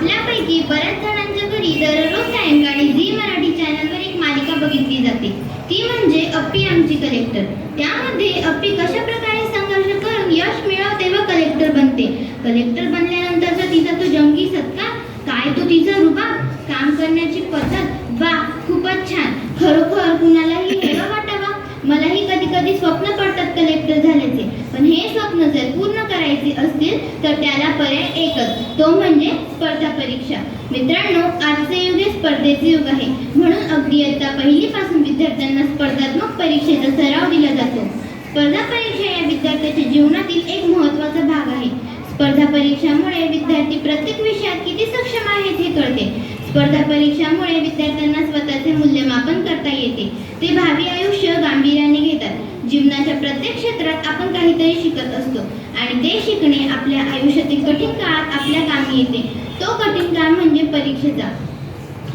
आपल्यापैकी बऱ्याच जणांच्या घरी दररोज सायंकाळी झी मराठी चॅनलवर एक मालिका बघितली जाते, ती म्हणजे अप्पी आमची कलेक्टर. त्यामध्ये अप्पी कशा प्रकारे संघर्ष करून यश मिळवते व कलेक्टर बनते. कलेक्टर बनल्यानंतरचा तिचा तो जंगी सत्कार, काय तो तिचा रुबाब, काम करण्याची पद्धत, वा खूपच छान. खरोखर कुणालाही हेवा वाटावा. मलाही कधी कधी स्वप्न पडतात कलेक्टर झाल्याचे, पण हे स्वप्न जर पूर्ण करायचे असतील तर त्याला पर्याय एकच, तो म्हणजे स्पर्धा परीक्षा. मित्रांनो, आजचे युग हे स्पर्धेचे युग आहे, म्हणून अगदी इयत्ता पहिलीपासून विद्यार्थ्यांना स्पर्धात्मक परीक्षेचा सराव दिला जातो. स्पर्धा परीक्षा या विद्यार्थ्याच्या जीवनातील एक महत्त्वाचा भाग आहे. स्पर्धा परीक्षामुळे विद्यार्थी प्रत्येक विषयात किती सक्षम आहेत हे कळते. स्पर्धा परीक्षामुळे विद्यार्थ्यांना स्वतःचे मूल्यमापन करता येते. ते भावी आयुष्य गांभीर्याने घेतात. जीवनाच्या प्रत्येक क्षेत्रात आपण काहीतरी शिकत असतो आणि ते शिकणे आपल्या आयुष्यातील कठीण काळात आपल्या कामी येते. तो कठीण काळ म्हणजे परीक्षेचा.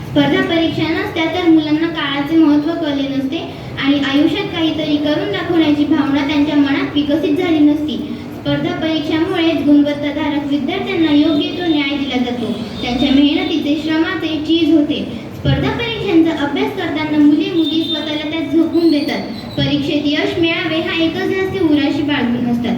स्पर्धा परीक्षा नसत्या तर मुलांना काळाचे महत्त्व कळले नसते आणि आयुष्यात काहीतरी करून दाखवण्याची भावना त्यांच्या मनात विकसित झाली नसती. स्पर्धा परीक्षामुळेच गुणवत्ताधारक विद्यार्थ्यांना योग्य तो न्याय दिला जातो. त्यांच्या मेहनतीचे, श्रमाचे चीज होते. स्पर्धा परीक्षांचा अभ्यास करताना मुली स्वतःला त्यात झोकून देतात. परीक्षेत यश मिळावे हा एकच ध्यास ते उराशी बाळगून असतात.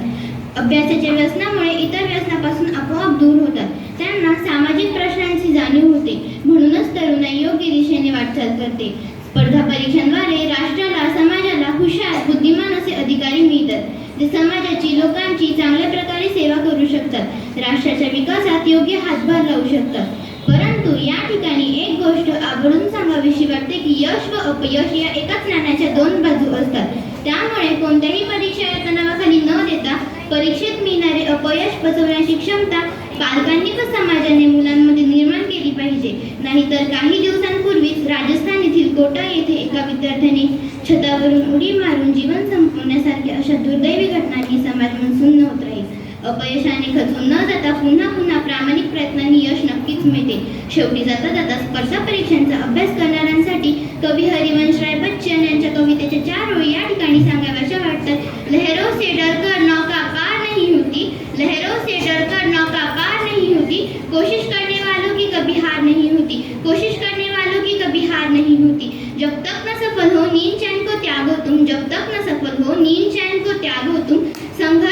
अभ्यासाच्या व्यसनामुळे इतर व्यसनापासून आपोआप दूर होतात. त्यांना सामाजिक प्रश्नांची जाणीव होते, म्हणूनच तरुणाई योग्य दिशेने वाटचाल करते. स्पर्धा परीक्षांद्वारे राष्ट्राला, समाजाला हुशार, बुद्धिमान असे अधिकारी मिळतात, जे समाजाची, लोकांची चांगल्या प्रकारे सेवा करू शकतात, राष्ट्राच्या विकासात योग्य हातभार लावू शकतात. परंतु या ठिकाणी एक गोष्ट आवर्जून सांगावीशी वाटते की यश व अपयश या एकाच नाण्याच्या दोन बाजू असतात. त्यामुळे कोणत्याही परीक्षा या तणावाखाली न देता परीक्षेत मिळणारे अपयश पचवण्याची क्षमता पालकांनी व समाजाने मुलांमध्ये निर्माण केली पाहिजे. नाहीतर काही दिवसांपूर्वीच राजस्थान येथील कोटा येथे एका विद्यार्थ्याने छतावरून उडी मारून जीवन संपवण्यासारख्या अशा दुर्दैवी घटनांनी समाज सुन्न होत राहील. अपयशाने खचून न जाता पुन्हा प्रामाणिक प्रयत्नांनी यश नक्कीच मिळते. शेवटी जाता जाता स्पर्धा परीक्षांचा अभ्यास करणाऱ्यांसाठी कवी हरिवंशराय बच्चन यांच्या कवितेच्या 4 ओळी या ठिकाणी सांगाव्याशा वाटतात. लहरों से डरकर नौका पार नहीं होती, लहरों से डरकर नौका पार नहीं होती, कोशिश करने वालों की कभी हार नहीं होती, कोशिश करने वालों की कभी हार नहीं होती. जब तक न सफल हो नींद चैन को त्यागो तुम, जब तक न सफल हो नींद चैन को त्यागो तुम, संघर्ष